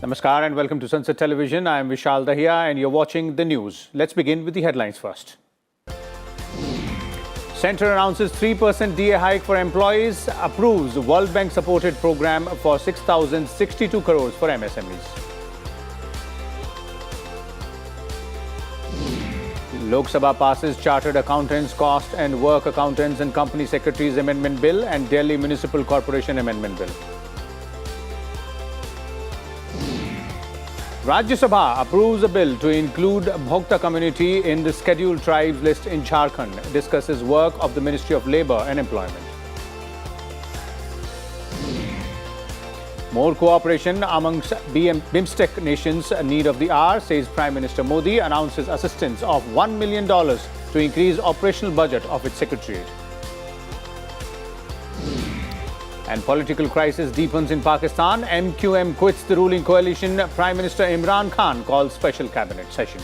Namaskar and welcome to Sansad Television. I am Vishal, Dahiya and you're watching the news. Let's begin with the headlines first. Centre announces 3% DA hike for employees, approves World Bank supported program for 6,062 crores for MSMEs. Lok Sabha passes Chartered Accountants, Cost and Work Accountants and Company Secretaries Amendment Bill and Delhi Municipal Corporation Amendment Bill. Rajya Sabha approves a bill to include Bhokta community in the scheduled tribes list in Jharkhand, discusses work of the Ministry of Labour and Employment. More cooperation amongst BIMSTEC nations need of the hour, says Prime Minister Modi, announces assistance of $1 million to increase operational budget of its secretariat. And political crisis deepens in Pakistan. MQM quits the ruling coalition. Prime Minister Imran Khan calls special cabinet session.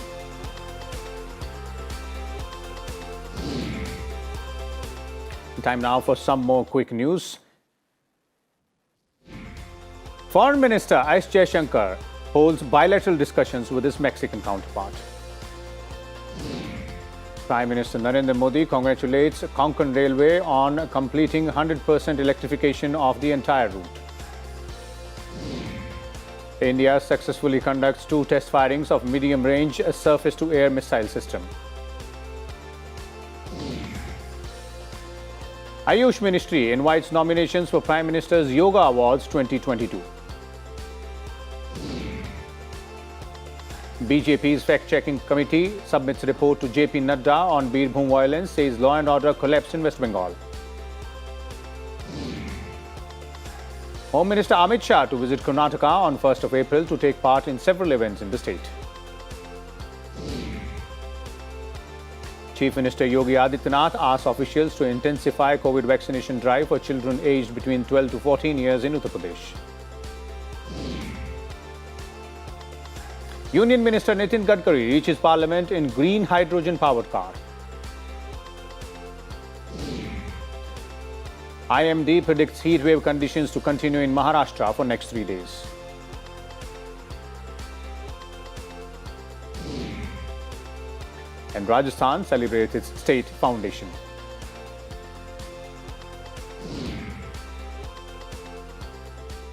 Time now for some more quick news. Foreign Minister S. Jaishankar holds bilateral discussions with his Mexican counterpart. Prime Minister Narendra Modi congratulates Konkan Railway on completing 100% electrification of the entire route. India successfully conducts 2 test firings of medium-range surface-to-air missile system. Ayush Ministry invites nominations for Prime Minister's Yoga Awards 2022. BJP's fact-checking committee submits report to JP Nadda on Birbhum violence, says law and order collapsed in West Bengal. Home Minister Amit Shah to visit Karnataka on 1st of April to take part in several events in the state. Chief Minister Yogi Adityanath asks officials to intensify COVID vaccination drive for children aged between 12 to 14 years in Uttar Pradesh. Union Minister Nitin Gadkari reaches Parliament in green hydrogen-powered car. IMD predicts heatwave conditions to continue in Maharashtra for next 3 days. And Rajasthan celebrates its state foundation.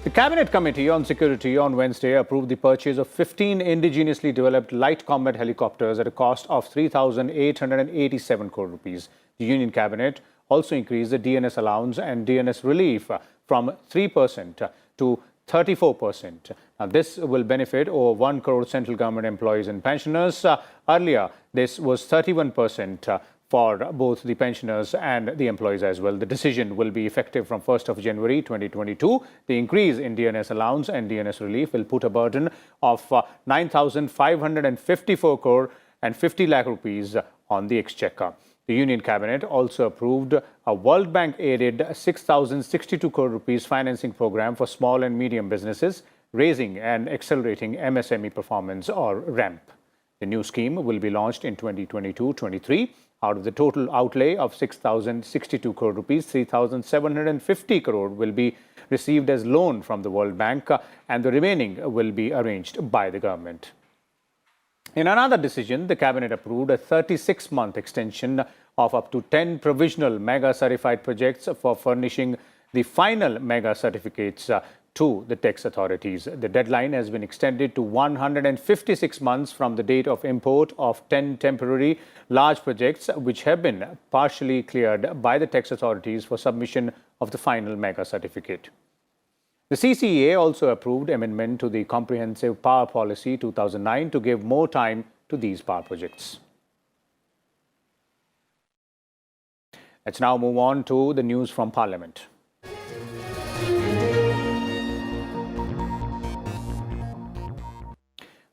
The Cabinet Committee on Security on Wednesday approved the purchase of 15 indigenously developed light combat helicopters at a cost of 3,887 crore rupees. The Union Cabinet also increased the DNS allowance and DNS relief from 3% to 34%. Now, this will benefit over 1 crore central government employees and pensioners. Earlier, this was 31% for both the pensioners and the employees as well. The decision will be effective from 1st of January 2022. The increase in DNS allowance and DNS relief will put a burden of 9,554 crore and 50 lakh rupees on the exchequer. The Union Cabinet also approved a World Bank-aided 6,062 crore rupees financing program for small and medium businesses, raising and accelerating MSME performance or RAMP. The new scheme will be launched in 2022-23. Out of the total outlay of 6,062 crore rupees, 3,750 crore will be received as loan from the World Bank and the remaining will be arranged by the government. In another decision, the Cabinet approved a 36-month extension of up to 10 provisional mega certified projects for furnishing the final mega certificates to the tax authorities. The deadline has been extended to 156 months from the date of import of 10 temporary large projects which have been partially cleared by the tax authorities for submission of the final mega certificate. The CCEA also approved amendment to the Comprehensive Power Policy 2009 to give more time to these power projects. Let's now move on to the news from Parliament.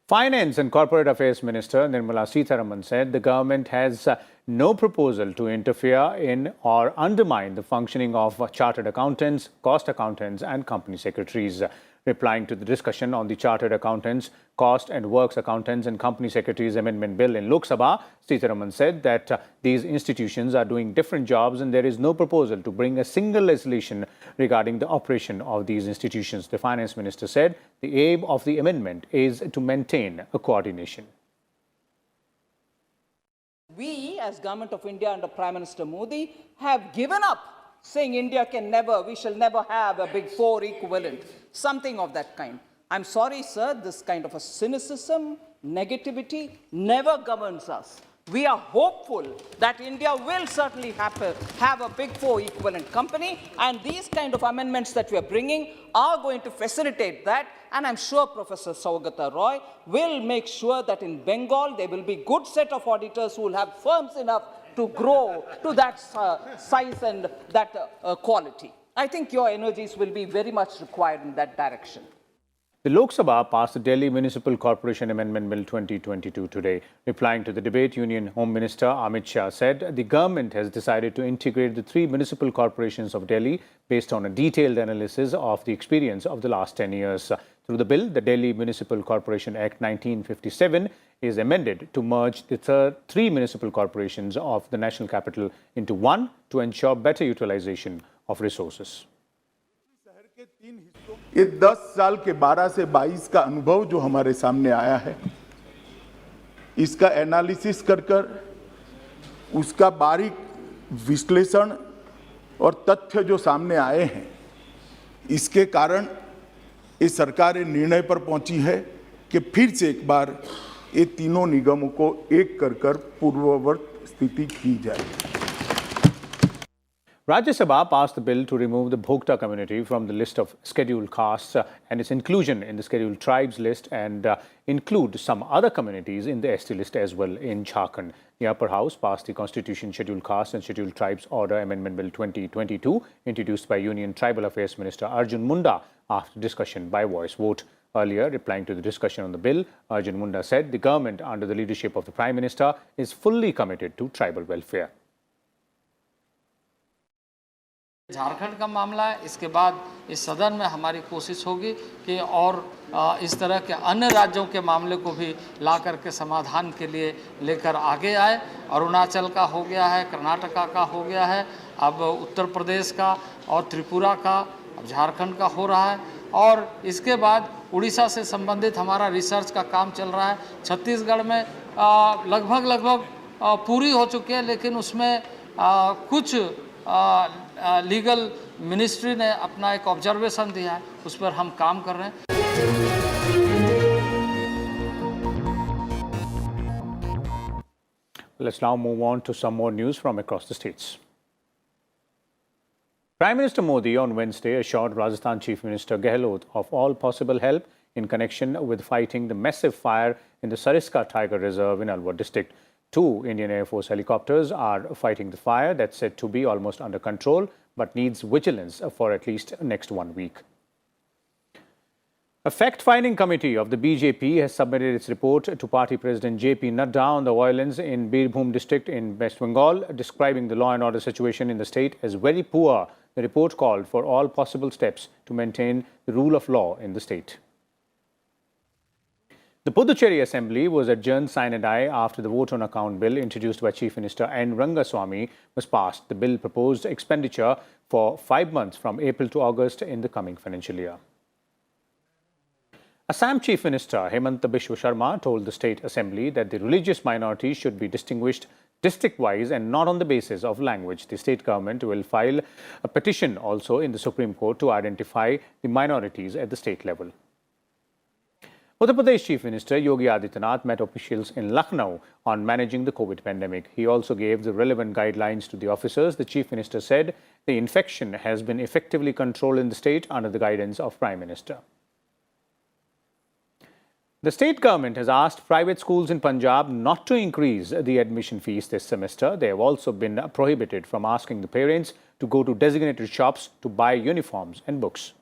Finance and Corporate Affairs Minister Nirmala Sitharaman said the government has no proposal to interfere in or undermine the functioning of chartered accountants, cost accountants and company secretaries. Replying to the discussion on the Chartered Accountants, Cost and Works Accountants and Company Secretaries Amendment Bill in Lok Sabha, Sitaraman said that these institutions are doing different jobs and there is no proposal to bring a single legislation regarding the operation of these institutions. The Finance Minister said the aim of the amendment is to maintain a coordination. We, as Government of India under Prime Minister Modi, have given up saying we shall never have a Big Four equivalent, something of that kind. I'm sorry, sir, this kind of a cynicism, negativity never governs us. We are hopeful that India will certainly have a Big Four equivalent company, and these kind of amendments that we are bringing are going to facilitate that. And I'm sure Professor Saugata Roy will make sure that in Bengal there will be good set of auditors who will have firms enough to grow to that size and that quality. I think your energies will be very much required in that direction. The Lok Sabha passed the Delhi Municipal Corporation Amendment Bill 2022 today. Replying to the debate, Union Home Minister Amit Shah said the government has decided to integrate the 3 municipal corporations of Delhi based on a detailed analysis of the experience of the last 10 years. Through the bill, the Delhi Municipal Corporation Act 1957 is amended to merge the 3 municipal corporations of the national capital into one to ensure better utilization of resources. ये 10 साल के 12 से 22 का अनुभव जो हमारे सामने आया है, इसका एनालिसिस कर उसका बारीक विश्लेषण और तथ्य जो सामने आए हैं, इसके कारण ये सरकार निर्णय पर पहुंची है कि फिर से एक बार ये तीनों निगमों को एक कर पूर्ववत स्थिति की जाए. Rajya Sabha passed the bill to remove the Bhokta community from the list of scheduled castes and its inclusion in the scheduled tribes list and include some other communities in the ST list as well in Jharkhand. The upper house passed the Constitution Scheduled Castes and Scheduled Tribes Order Amendment Bill 2022 introduced by Union Tribal Affairs Minister Arjun Munda after discussion by voice vote. Earlier, replying to the discussion on the bill, Arjun Munda said the government under the leadership of the Prime Minister is fully committed to tribal welfare. Jharkhand का मामला है, इसके बाद इस सदन में हमारी कोशिश होगी कि और इस तरह के अन्य राज्यों के मामले को भी ला करके समाधान के लिए लेकर आगे आए. अरुणाचल का हो गया है, कर्नाटका का हो गया है, अब उत्तर प्रदेश का और त्रिपुरा का, अब झारखंड का हो रहा है और इसके बाद उड़ीसा से संबंधित हमारा रिसर्च का काम चल रहा है. छत्तीसगढ़ में लगभग पूरी हो चुकी है, लेकिन उसमें कुछ लीगल मिनिस्ट्री ने अपना एक ऑब्जर्वेशन दिया है, उस पर हम काम कर रहे हैं. Let's now move on to some more news from across the states. Prime Minister Modi on Wednesday assured Rajasthan Chief Minister Gehlot of all possible help in connection with fighting the massive fire in the Sariska Tiger Reserve in Alwar district. 2 Indian Air Force helicopters are fighting the fire that's said to be almost under control but needs vigilance for at least next 1 week. A fact-finding committee of the BJP has submitted its report to Party President JP Nadda on the violence in Birbhum district in West Bengal, describing the law and order situation in the state as very poor. The report called for all possible steps to maintain the rule of law in the state. The Puducherry Assembly was adjourned sine die after the vote on account bill introduced by Chief Minister N. Rangaswamy was passed. The bill proposed expenditure for 5 months from April to August in the coming financial year. Assam Chief Minister Hemanta Biswa Sharma told the State Assembly that the religious minorities should be distinguished district-wise and not on the basis of language. The state government will file a petition also in the Supreme Court to identify the minorities at the state level. Uttar Pradesh Chief Minister Yogi Adityanath met officials in Lucknow on managing the COVID pandemic. He also gave the relevant guidelines to the officers. The Chief Minister said the infection has been effectively controlled in the state under the guidance of Prime Minister. The state government has asked private schools in Punjab not to increase the admission fees this semester. They have also been prohibited from asking the parents to go to designated shops to buy uniforms and books.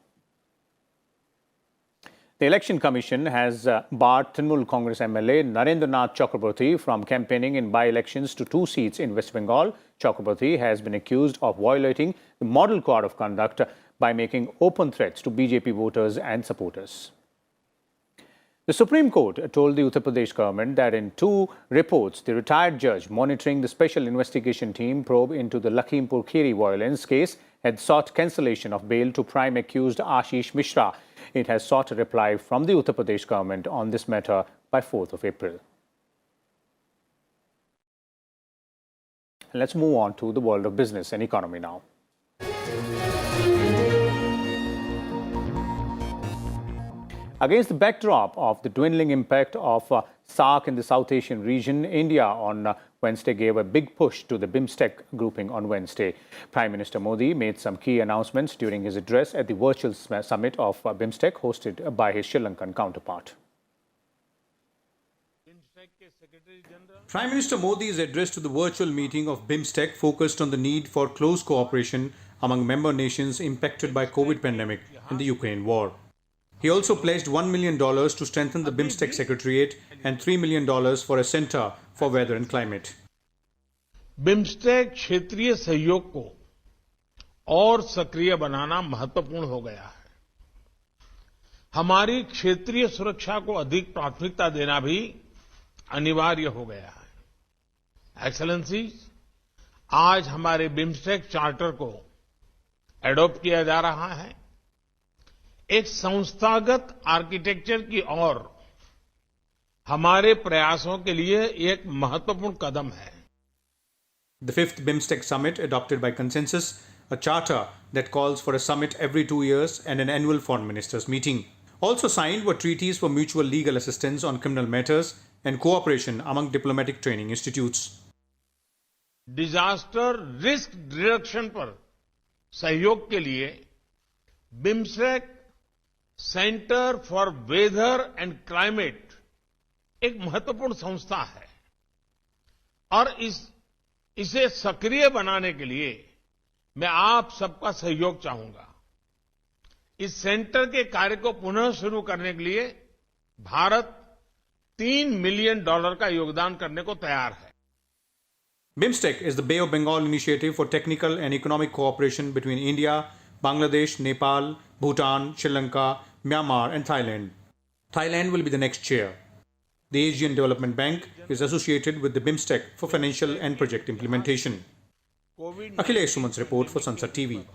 The Election Commission has barred Trinamool Congress MLA Narendra Nath Chakraborty from campaigning in by-elections to 2 seats in West Bengal. Chakraborty has been accused of violating the Model Code of Conduct by making open threats to BJP voters and supporters. The Supreme Court told the Uttar Pradesh government that in two reports, the retired judge monitoring the special investigation team probe into the Lakhimpur Kheri violence case had sought cancellation of bail to prime accused Ashish Mishra. It has sought a reply from the Uttar Pradesh government on this matter by 4th of April. Let's move on to the world of business and economy now. Against the backdrop of the dwindling impact of SARC in the South Asian region, India on Wednesday gave a big push to the BIMSTEC grouping on Wednesday. Prime Minister Modi made some key announcements during his address at the virtual summit of BIMSTEC hosted by his Sri Lankan counterpart. Prime Minister Modi's address to the virtual meeting of BIMSTEC focused on the need for close cooperation among member nations impacted by COVID pandemic and the Ukraine war. He also pledged $1 million to strengthen the BIMSTEC Secretariat and $3 million for a Center for Weather and Climate. BIMSTEC क्षेत्रीय सहयोग को और सक्रिय बनाना महत्वपूर्ण हो गया है। हमारी क्षेत्रीय सुरक्षा को अधिक प्राथमिकता देना भी अनिवार्य हो गया है। एक्सेलेंसीज, आज हमारे बिम्स्टेक चार्टर को एडॉप्ट किया जा रहा है। एक संस्थागत आर्किटेक्चर की ओर हमारे प्रयासों के लिए एक महत्वपूर्ण कदम है। The fifth BIMSTEC summit adopted by consensus a charter that calls for a summit every 2 years and an annual foreign ministers meeting. Also signed were treaties for mutual legal assistance on criminal matters and cooperation among diplomatic training institutes. Disaster risk reduction पर सहयोग के लिए BIMSTEC centre for weather and climate एक महत्वपूर्ण संस्था है और इसे सक्रिय बनाने के लिए मैं आप सबका सहयोग चाहूंगा। इस सेंटर के कार्य को पुनः शुरू करने के लिए भारत $3 मिलियन का योगदान करने को तैयार है। BIMSTEC is the Bay of Bengal initiative for technical and economic cooperation between India, Bangladesh, Nepal, Bhutan, Sri Lanka, Myanmar and Thailand. Thailand will be the next chair. The Asian Development Bank is associated with the BIMSTEC for financial and project implementation. Akhilesh Suman's report for Sansad TV.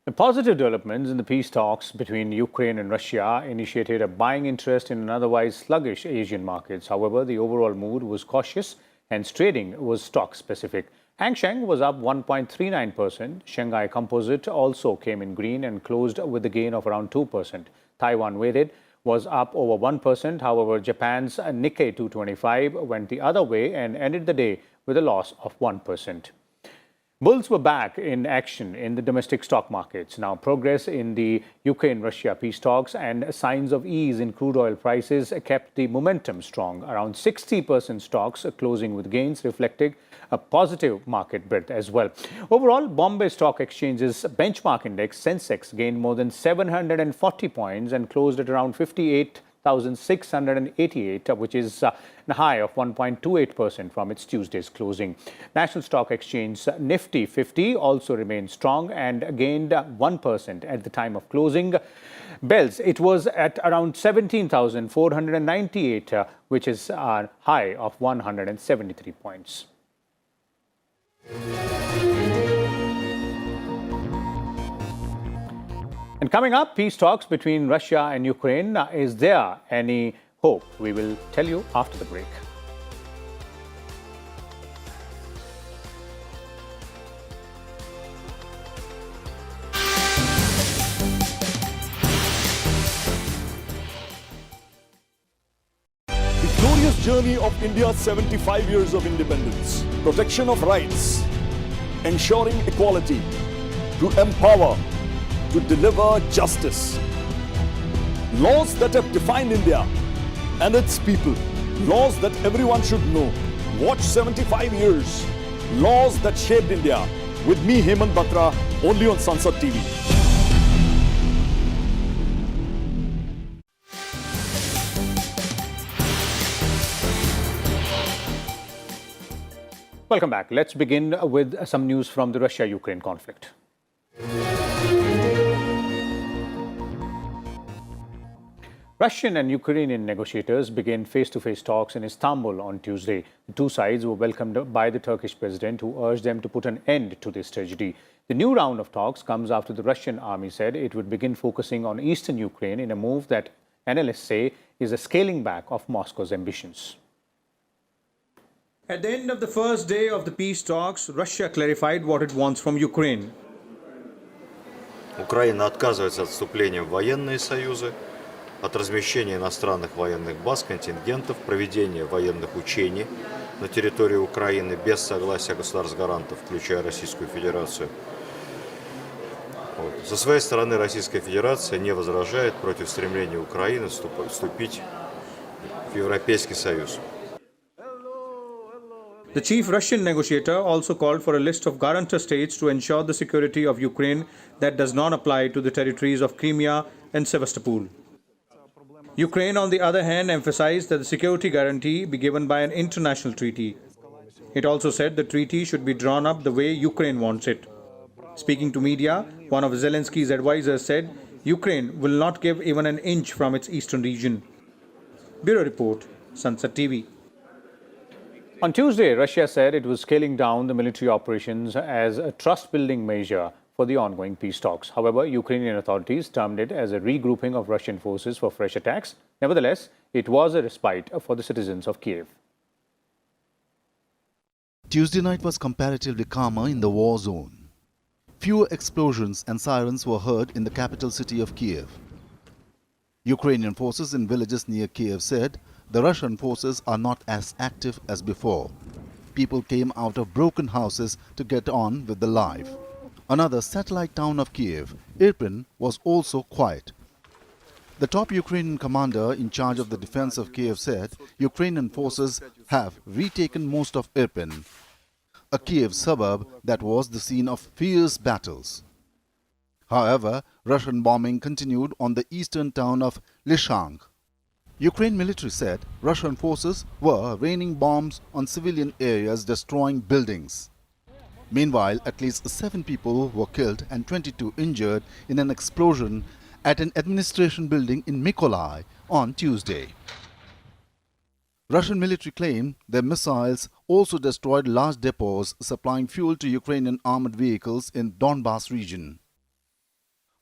The positive developments in the peace talks between Ukraine and Russia initiated a buying interest in an otherwise sluggish Asian markets. However, the overall mood was cautious and trading was stock-specific. Hang Seng was up 1.39%. Shanghai Composite also came in green and closed with a gain of around 2%. Taiwan weighted was up over 1%. However, Japan's Nikkei 225 went the other way and ended the day with a loss of 1%. Bulls were back in action in the domestic stock markets. Now, progress in the Ukraine-Russia peace talks and signs of ease in crude oil prices kept the momentum strong. Around 60% stocks closing with gains, reflecting a positive market breadth as well. Overall, Bombay Stock Exchange's benchmark index, Sensex, gained more than 740 points and closed at around 58,688, which is a high of 1.28% from its Tuesday's closing. National Stock Exchange Nifty 50 also remained strong and gained 1% at the time of closing. Bells, it was at around 17,498, which is a high of 173 points. And coming up, peace talks between Russia and Ukraine. Is there any hope? We will tell you after the break. The glorious journey of India's 75 years of independence, protection of rights, ensuring equality, to empower, to deliver justice. Laws that have defined India and its people. Laws that everyone should know. Watch 75 years. Laws that shaped India. With me, Hemant Batra, only on Sansad TV. Welcome back. Let's begin with some news from the Russia-Ukraine conflict. Russian and Ukrainian negotiators began face-to-face talks in Istanbul on Tuesday. The two sides were welcomed by the Turkish president, who urged them to put an end to this tragedy. The new round of talks comes after the Russian army said it would begin focusing on eastern Ukraine in a move that analysts say is a scaling back of Moscow's ambitions. At the end of the first day of the peace talks, Russia clarified what it wants from Ukraine. Украина отказывается от вступления в военные союзы, от размещения иностранных военных баз, контингентов, проведения военных учений на территории Украины без согласия государств-гарантов, включая Российскую Федерацию. Со своей стороны Российская Федерация не возражает против стремления Украины вступить в Европейский Союз. The chief Russian negotiator also called for a list of guarantor states to ensure the security of Ukraine that does not apply to the territories of Crimea and Sevastopol. Ukraine, on the other hand, emphasized that the security guarantee be given by an international treaty. It also said the treaty should be drawn up the way Ukraine wants it. Speaking to media, one of Zelensky's advisors said Ukraine will not give even an inch from its eastern region. Bureau Report, Sansad TV. On Tuesday, Russia said it was scaling down the military operations as a trust-building measure for the ongoing peace talks. However, Ukrainian authorities termed it as a regrouping of Russian forces for fresh attacks. Nevertheless, it was a respite for the citizens of Kiev. Tuesday night was comparatively calmer in the war zone. Fewer explosions and sirens were heard in the capital city of Kiev. Ukrainian forces in villages near Kiev said the Russian forces are not as active as before. People came out of broken houses to get on with the life. Another satellite town of Kiev, Irpin, was also quiet. The top Ukrainian commander in charge of the defense of Kiev said Ukrainian forces have retaken most of Irpin, a Kiev suburb that was the scene of fierce battles. However, Russian bombing continued on the eastern town of Lysychansk. Ukraine military said Russian forces were raining bombs on civilian areas, destroying buildings. Meanwhile, at least 7 people were killed and 22 injured in an explosion at an administration building in Mykolaiv on Tuesday. Russian military claimed their missiles also destroyed large depots supplying fuel to Ukrainian armored vehicles in Donbas region.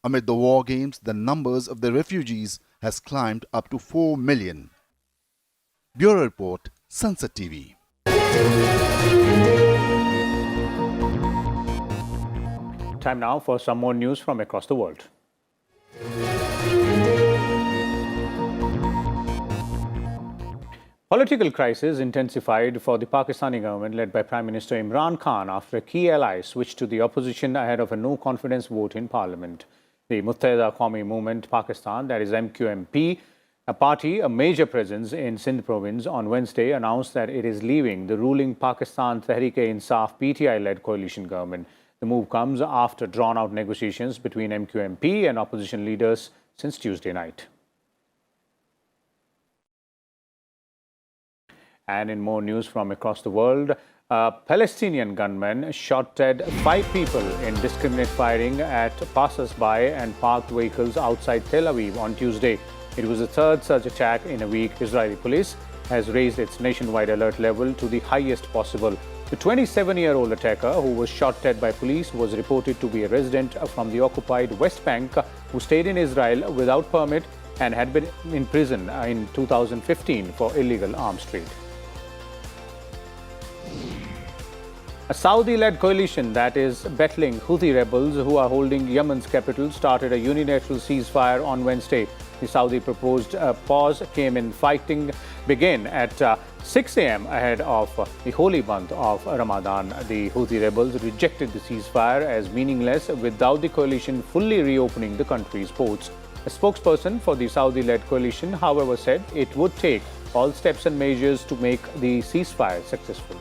Amid the war games, the numbers of the refugees has climbed up to 4 million. Bureau Report, Sansad TV. Time now for some more news from across the world. Political crisis intensified for the Pakistani government led by Prime Minister Imran Khan after a key ally switched to the opposition ahead of a no-confidence vote in Parliament. The Muttahida Qawmi Movement Pakistan, that is MQMP, a party, a major presence in Sindh province, on Wednesday announced that it is leaving the ruling Pakistan Tehreek-e-Insaf PTI-led coalition government. The move comes after drawn-out negotiations between MQMP and opposition leaders since Tuesday night. And in more news from across the world, a Palestinian gunman shot dead 5 people in indiscriminate firing at passers-by and parked vehicles outside Tel Aviv on Tuesday. It was the third such attack in a week. Israeli police has raised its nationwide alert level to the highest possible. The 27-year-old attacker, who was shot dead by police, was reported to be a resident from the occupied West Bank who stayed in Israel without permit and had been in prison in 2015 for illegal arms trade. A Saudi-led coalition that is battling Houthi rebels who are holding Yemen's capital started a unilateral ceasefire on Wednesday. The Saudi proposed pause came in fighting began at 6 a.m. ahead of the holy month of Ramadan. The Houthi rebels rejected the ceasefire as meaningless without the coalition fully reopening the country's ports. A spokesperson for the Saudi-led coalition, however, said it would take all steps and measures to make the ceasefire successful.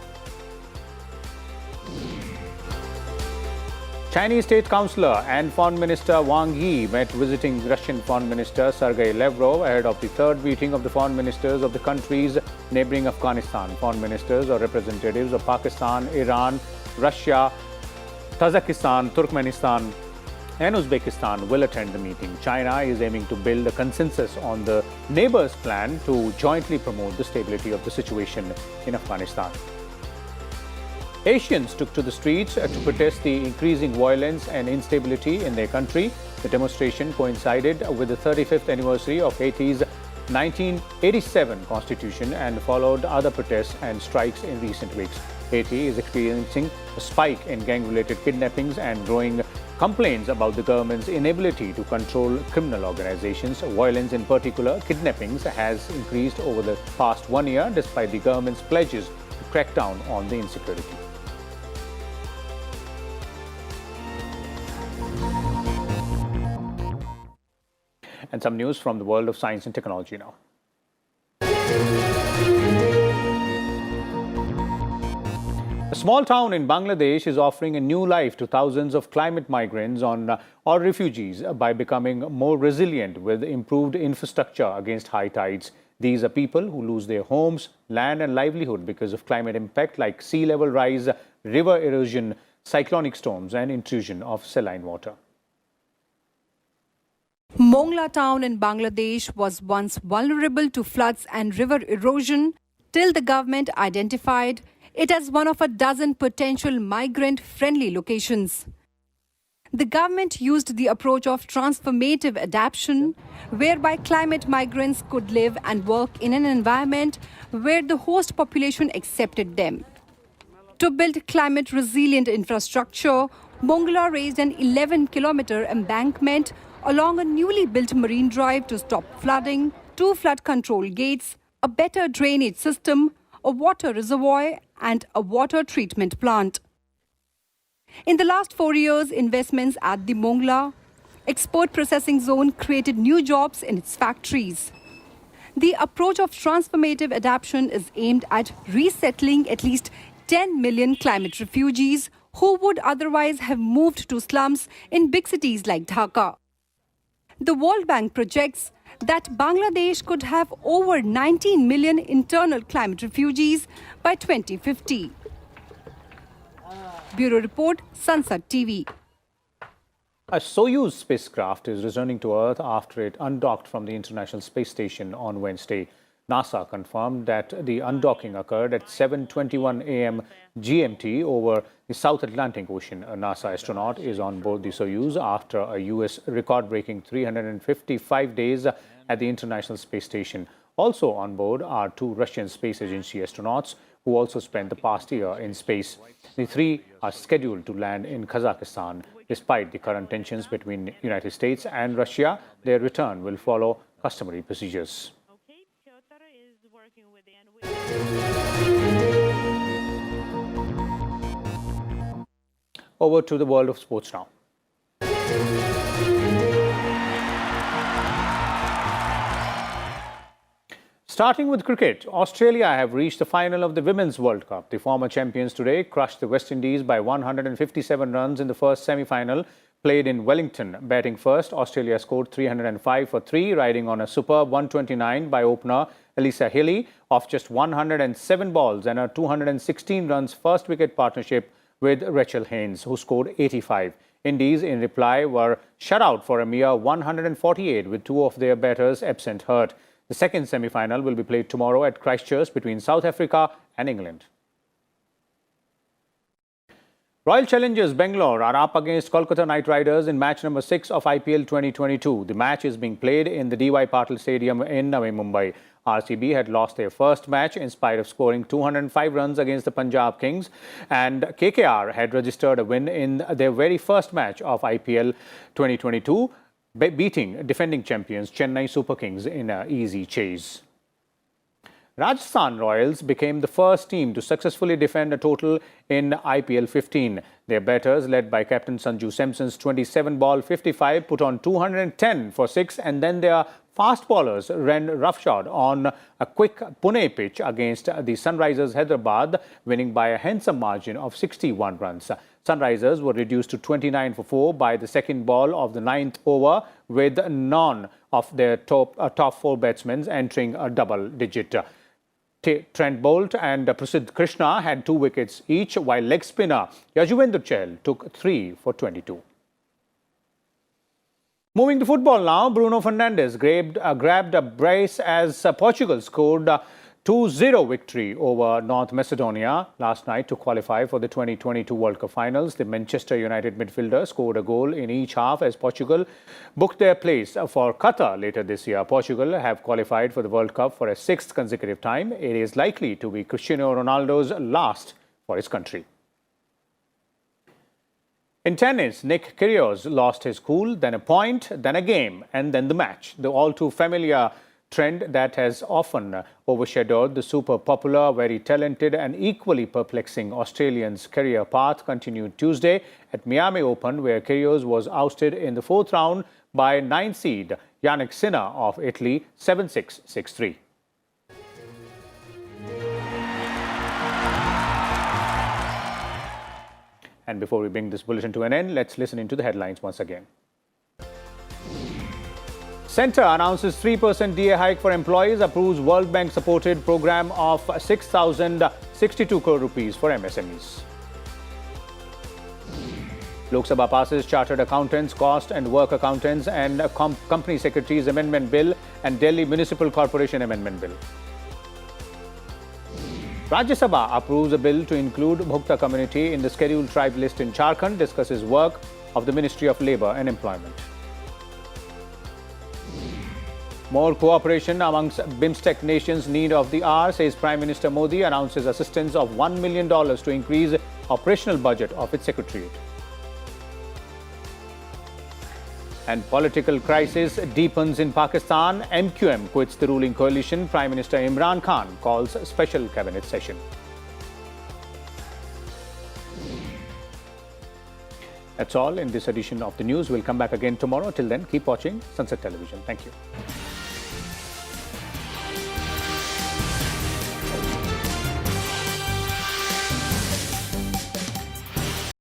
Chinese State Councillor and Foreign Minister Wang Yi met visiting Russian Foreign Minister Sergei Lavrov ahead of the third meeting of the foreign ministers of the countries neighboring Afghanistan. Foreign ministers or representatives of Pakistan, Iran, Russia, Tajikistan, Turkmenistan and Uzbekistan will attend the meeting. China is aiming to build a consensus on the Neighbors plan to jointly promote the stability of the situation in Afghanistan. Asians took to the streets to protest the increasing violence and instability in their country. The demonstration coincided with the 35th anniversary of Haiti's 1987 constitution and followed other protests and strikes in recent weeks. Haiti is experiencing a spike in gang-related kidnappings and growing complaints about the government's inability to control criminal organizations. Violence, in particular kidnappings, has increased over the past 1 year despite the government's pledges to crack down on the insecurity. And some news from the world of science and technology now. A small town in Bangladesh is offering a new life to thousands of climate migrants or refugees by becoming more resilient with improved infrastructure against high tides. These are people who lose their homes, land and livelihood because of climate impact like sea level rise, river erosion, cyclonic storms and intrusion of saline water. Mongla town in Bangladesh was once vulnerable to floods and river erosion till the government identified it as one of a dozen potential migrant-friendly locations. The government used the approach of transformative adaptation, whereby climate migrants could live and work in an environment where the host population accepted them. To build climate-resilient infrastructure, Mongla raised an 11-kilometer embankment along a newly built marine drive to stop flooding, 2 flood control gates, a better drainage system, a water reservoir and a water treatment plant. In the last 4 years, investments at the Mongla export processing zone created new jobs in its factories. The approach of transformative adaptation is aimed at resettling at least 10 million climate refugees who would otherwise have moved to slums in big cities like Dhaka. The World Bank projects that Bangladesh could have over 19 million internal climate refugees by 2050. Bureau Report, Sansad TV. A Soyuz spacecraft is returning to Earth after it undocked from the International Space Station on Wednesday. NASA confirmed that the undocking occurred at 7:21 a.m. GMT over the South Atlantic Ocean. A NASA astronaut is on board the Soyuz after a U.S. record-breaking 355 days at the International Space Station. Also on board are 2 Russian Space Agency astronauts who also spent the past year in space. The 3 are scheduled to land in Kazakhstan. Despite the current tensions between the United States and Russia, their return will follow customary procedures. Over to the world of sports now. Starting with cricket, Australia have reached the final of the Women's World Cup. The former champions today crushed the West Indies by 157 runs in the first semi-final played in Wellington. Batting first, Australia scored 305 for 3, riding on a superb 129 by opener Elisa Healy off just 107 balls and a 216 runs first wicket partnership with Rachel Haynes, who scored 85. Indies, in reply, were shut out for a mere 148 with 2 of their batters absent hurt. The second semi-final will be played tomorrow at Christchurch between South Africa and England. Royal Challengers Bangalore are up against Kolkata Knight Riders in match number 6 of IPL 2022. The match is being played in the D.Y. Patil Stadium in Navi Mumbai. RCB had lost their first match in spite of scoring 205 runs against the Punjab Kings, and KKR had registered a win in their very first match of IPL 2022, beating defending champions Chennai Super Kings in an easy chase. Rajasthan Royals became the first team to successfully defend a total in IPL 15. Their batters, led by captain Sanju Samson's 27-ball 55, put on 210 for 6, and then their fast bowlers ran roughshod on a quick Pune pitch against the Sunrisers Hyderabad, winning by a handsome margin of 61 runs. Sunrisers were reduced to 29 for 4 by the second ball of the 9th over, with none of their top 4 batsmen entering a double-digit. Trent Bolt and Prasidh Krishna had 2 wickets each, while leg spinner Yajuvendra Chahal took 3 for 22. Moving to football now, Bruno Fernandes grabbed a brace as Portugal scored 2-0 victory over North Macedonia last night to qualify for the 2022 World Cup finals. The Manchester United midfielder scored a goal in each half as Portugal booked their place for Qatar later this year. Portugal have qualified for the World Cup for a sixth consecutive time. It is likely to be Cristiano Ronaldo's last for his country. In tennis, Nick Kyrgios lost his cool, then a point, then a game, and then the match. The all-too-familiar trend that has often overshadowed the super popular, very talented and equally perplexing Australian's career path continued Tuesday at Miami Open, where Kyrgios was ousted in the fourth round by 9th seed Yannick Sinner of Italy 7-6, 6-3. And before we bring this bulletin to an end, let's listen into the headlines once again. Centre announces 3% DA hike for employees, approves World Bank supported program of 6,062 crore rupees for MSMEs. Lok Sabha passes Chartered Accountants, Cost and Work Accountants and Company Secretaries Amendment Bill and Delhi Municipal Corporation Amendment Bill. Rajya Sabha approves a bill to include Bhukta community in the scheduled tribe list in Jharkhand, discusses work of the Ministry of Labour and Employment. More cooperation amongst BIMSTEC nations need of the hour, says Prime Minister Modi, announces assistance of $1 million to increase operational budget of its secretariat. And political crisis deepens in Pakistan. MQM quits the ruling coalition. Prime Minister Imran Khan calls special cabinet session. That's all in this edition of the news. We'll come back again tomorrow. Till then, keep watching Sansad Television. Thank you.